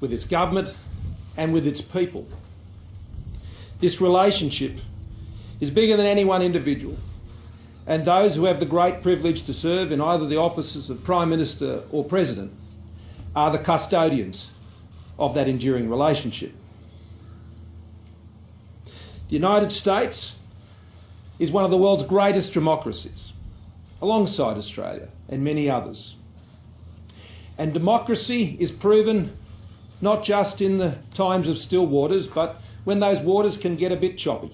with its government and with its people. This relationship is bigger than any one individual, and those who have the great privilege to serve in either the offices of Prime Minister or President are the custodians of that enduring relationship. The United States is one of the world's greatest democracies, alongside Australia and many others. And democracy is proven not just in the times of still waters, but when those waters can get a bit choppy.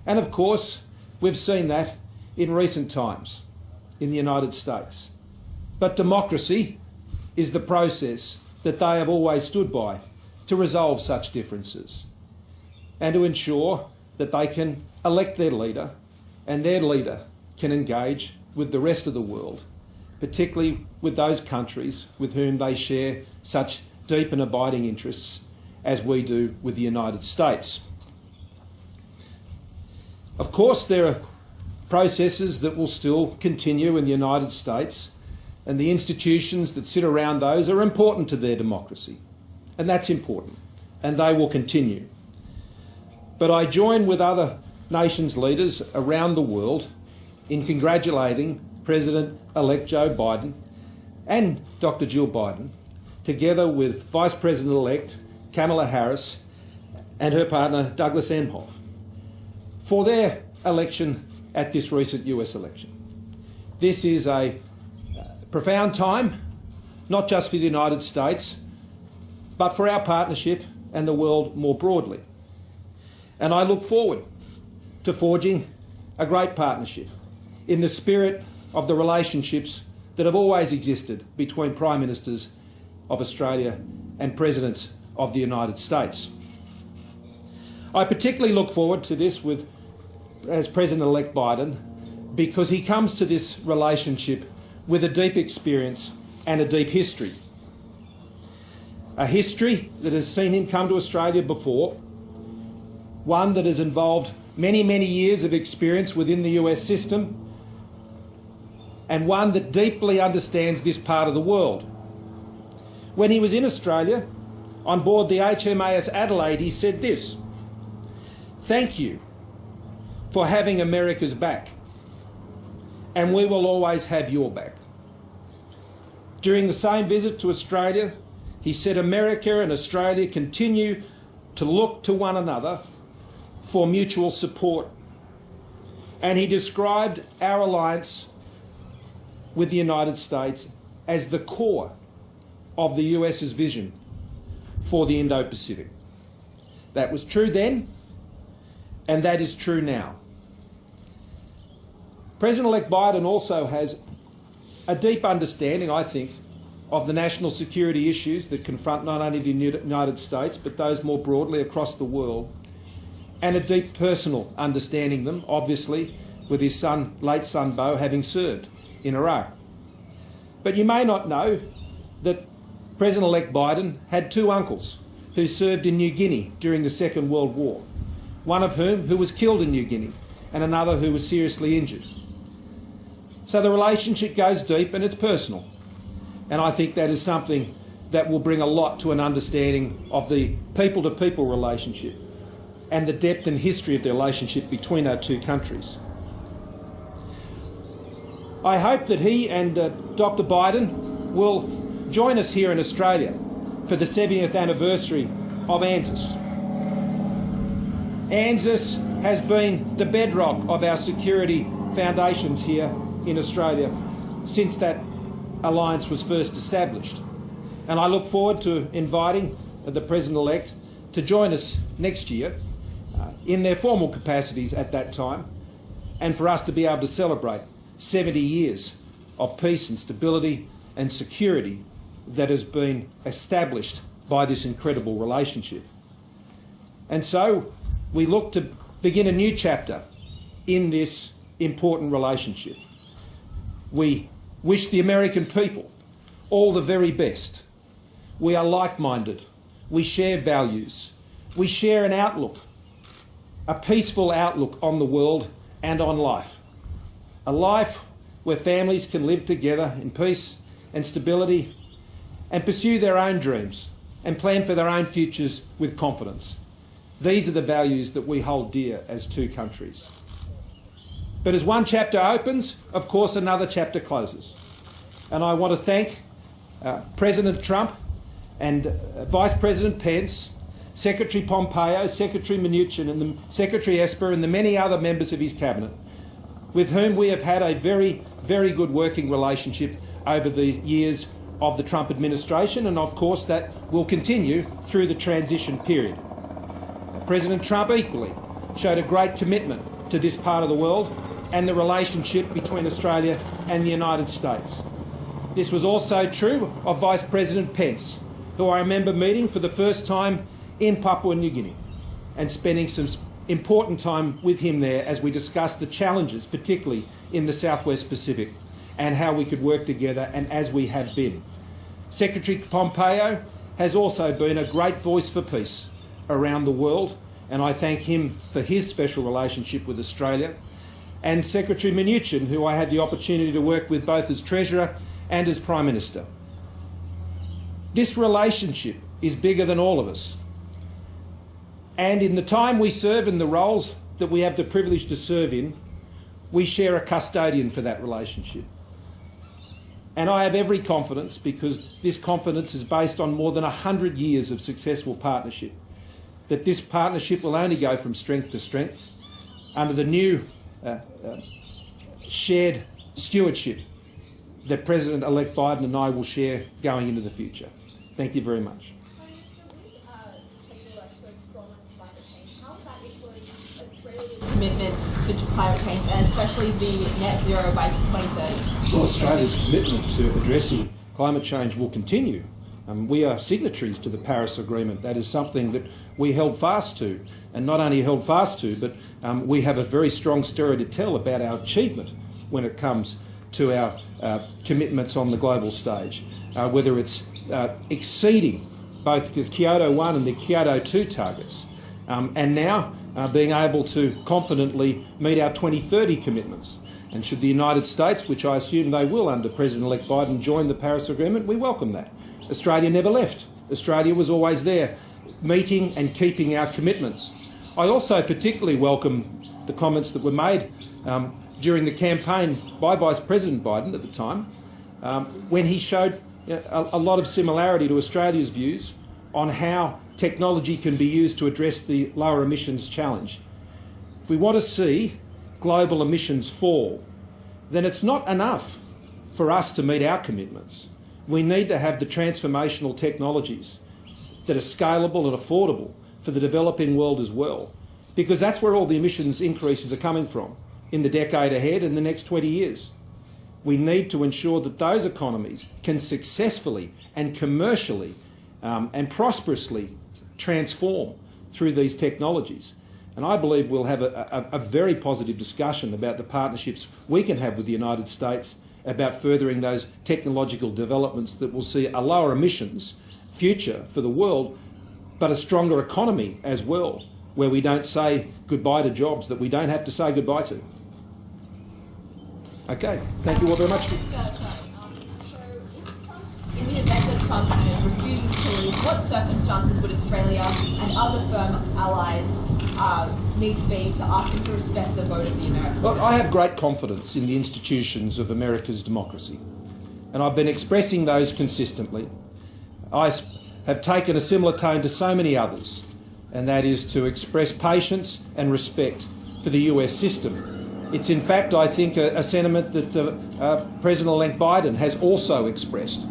And of course, we've seen that in recent times in the United States. But democracy is the process that they have always stood by to resolve such differences and to ensure that they can elect their leader and their leader can engage with the rest of the world, particularly with those countries with whom they share such deep and abiding interests as we do with the United States. Of course, there are processes that will still continue in the United States, and the institutions that sit around those are important to their democracy, and that's important, and they will continue. But I join with other nations' leaders around the world in congratulating President-elect Joe Biden and Dr. Jill Biden, together with Vice President-elect Kamala Harris and her partner Douglas Emhoff, for their election at this recent US election. This is a profound time, not just for the United States, but for our partnership and the world more broadly. And I look forward to forging a great partnership in the spirit of the relationships that have always existed between Prime Ministers of Australia and Presidents of the United States. I particularly look forward to this as President-elect Biden, because he comes to this relationship with a deep experience and a deep history. A history that has seen him come to Australia before, one that has involved many, many years of experience within the US system, and one that deeply understands this part of the world. When he was in Australia, on board the HMAS Adelaide, he said this: "Thank you for having America's back, and we will always have your back." During the same visit to Australia, he said America and Australia continue to look to one another for mutual support, and he described our alliance with the United States as the core of the US's vision for the Indo-Pacific. That was true then, and that is true now. President-elect Biden also has a deep understanding, I think, of the national security issues that confront not only the United States, but those more broadly across the world, and a deep personal understanding of them, obviously, with his late son Beau having served in Iraq. But you may not know that President-elect Biden had two uncles who served in New Guinea during the Second World War, one of who was killed in New Guinea and another who was seriously injured. So the relationship goes deep and it's personal, and I think that is something that will bring a lot to an understanding of the people-to-people relationship and the depth and history of the relationship between our two countries. I hope that he and Dr. Biden will join us here in Australia for the 70th anniversary of ANZUS. ANZUS has been the bedrock of our security foundations here in Australia since that alliance was first established. And I look forward to inviting the President-elect to join us next year in their formal capacities at that time, and for us to be able to celebrate 70 years of peace and stability and security that has been established by this incredible relationship. And so we look to begin a new chapter in this important relationship. We wish the American people all the very best. We are like-minded. We share values. We share an outlook, a peaceful outlook on the world and on life. A life where families can live together in peace and stability and pursue their own dreams and plan for their own futures with confidence. These are the values that we hold dear as two countries. But as one chapter opens, of course another chapter closes. And I want to thank President Trump and Vice President Pence, Secretary Pompeo, Secretary Mnuchin and the Secretary Esper and the many other members of his cabinet, with whom we have had a very, very good working relationship over the years of the Trump administration, and of course that will continue through the transition period. President Trump equally showed a great commitment to this part of the world and the relationship between Australia and the United States. This was also true of Vice President Pence, who I remember meeting for the first time in Papua New Guinea and spending some important time with him there as we discussed the challenges, particularly in the Southwest Pacific, and how we could work together, and as we have been. Secretary Pompeo has also been a great voice for peace around the world, and I thank him for his special relationship with Australia. And Secretary Mnuchin, who I had the opportunity to work with both as Treasurer and as Prime Minister. This relationship is bigger than all of us. And in the time we serve in the roles that we have the privilege to serve in, we share a custodian for that relationship. And I have every confidence, because this confidence is based on more than 100 years of successful partnership, that this partnership will only go from strength to strength under the new shared stewardship that President-elect Biden and I will share going into the future. Thank you very much. Commitments to climate change, and especially the net zero by 2030? Well, Australia's commitment to addressing climate change will continue. We are signatories to the Paris Agreement. That is something that we held fast to, and not only held fast to, but we have a very strong story to tell about our achievement when it comes to our commitments on the global stage, whether it's exceeding both the Kyoto 1 and the Kyoto 2 targets, and now being able to confidently meet our 2030 commitments. And should the United States, which I assume they will under President-elect Biden, join the Paris Agreement, we welcome that. Australia never left. Australia was always there, meeting and keeping our commitments. I also particularly welcome the comments that were made during the campaign by Vice President Biden at the time, when he showed a lot of similarity to Australia's views on how technology can be used to address the lower emissions challenge. If we want to see global emissions fall, then it's not enough for us to meet our commitments. We need to have the transformational technologies that are scalable and affordable for the developing world as well, because that's where all the emissions increases are coming from in the decade ahead and the next 20 years. We need to ensure that those economies can successfully and commercially and prosperously transform through these technologies. And I believe we'll have a very positive discussion about the partnerships we can have with the United States about furthering those technological developments that will see a lower emissions future for the world, but a stronger economy as well, where we don't say goodbye to jobs that we don't have to say goodbye to. Okay, thank you all very much. In the event that Trump refuses to leave, what circumstances would Australia and other firm allies need to be to ask him to respect the vote of the Americans? Look, I have great confidence in the institutions of America's democracy, and I've been expressing those consistently. I have taken a similar tone to so many others, and that is to express patience and respect for the US system. It's in fact, I think, a sentiment that President-elect Biden has also expressed.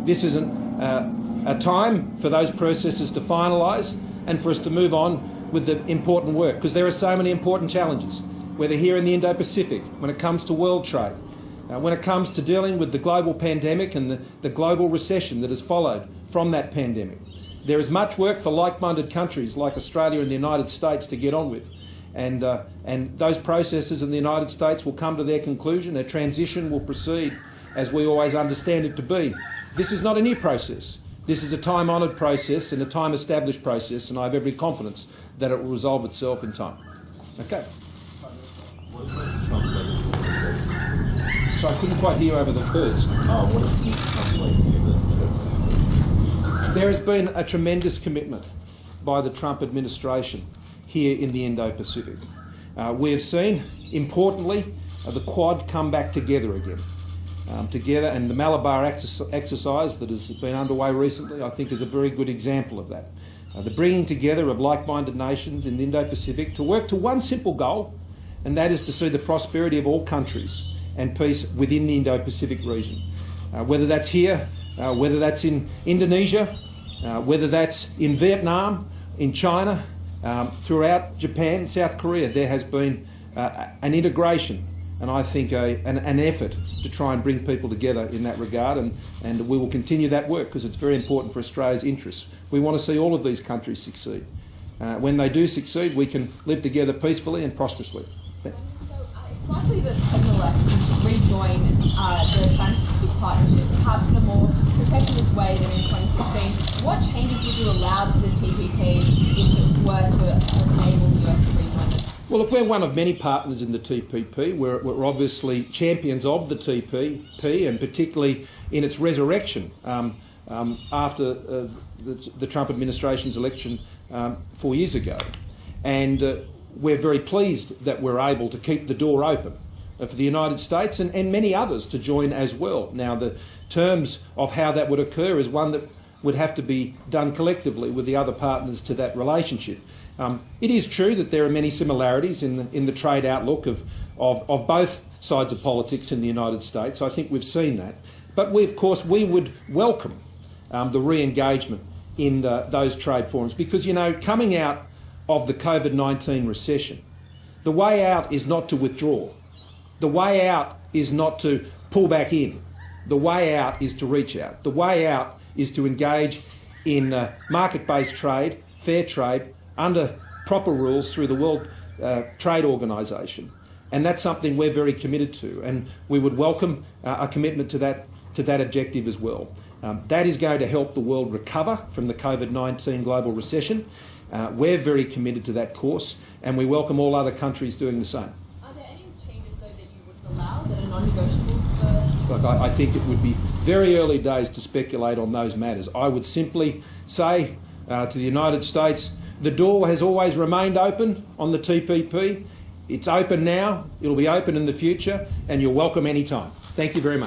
This isn't a time for those processes to finalise and for us to move on with the important work, because there are so many important challenges, whether here in the Indo-Pacific, when it comes to world trade, when it comes to dealing with the global pandemic and the global recession that has followed from that pandemic. There is much work for like-minded countries like Australia and the United States to get on with. And those processes in the United States will come to their conclusion. Their transition will proceed as we always understand it to be. This is not a new process. This is a time-honoured process and a time-established process, and I have every confidence that it will resolve itself in time. Okay. What is Trump's legacy? So I couldn't quite hear over the birds. What is Trump's legacy? There has been a tremendous commitment by the Trump administration here in the Indo-Pacific. We have seen, importantly, the Quad come back together again. Together, and the Malabar exercise that has been underway recently, I think, is a very good example of that. The bringing together of like-minded nations in the Indo-Pacific to work to one simple goal, and that is to see the prosperity of all countries and peace within the Indo-Pacific region. Whether that's here, whether that's in Indonesia, whether that's in Vietnam, in China, throughout Japan, South Korea, there has been an integration and I think an effort to try and bring people together in that regard, and we will continue that work because it's very important for Australia's interests. We want to see all of these countries succeed. When they do succeed, we can live together peacefully and prosperously. It's likely that President-elect will rejoin the Trans-Pacific Partnership, perhaps in a more protectionist way than in 2016. What changes would you allow to the TPP if it were to enable the US to rejoin it? Well, look, we're one of many partners in the TPP. We're obviously champions of the TPP, and particularly in its resurrection after the Trump administration's election 4 years ago. And we're very pleased that we're able to keep the door open for the United States and many others to join as well. Now, the terms of how that would occur is one that would have to be done collectively with the other partners to that relationship. It is true that there are many similarities in the trade outlook of both sides of politics in the United States. I think we've seen that. But we would welcome the re-engagement in those trade forums because, coming out of the COVID-19 recession, the way out is not to withdraw. The way out is not to pull back in. The way out is to reach out. The way out is to engage in market-based trade, fair trade, under proper rules through the World Trade Organisation. And that's something we're very committed to, and we would welcome a commitment to that objective as well. That is going to help the world recover from the COVID-19 global recession. We're very committed to that course, and we welcome all other countries doing the same. Are there any changes, though, that you would allow that are non-negotiables? Look, I think it would be very early days to speculate on those matters. I would simply say to the United States, the door has always remained open on the TPP. It's open now, it'll be open in the future, and you're welcome anytime. Thank you very much.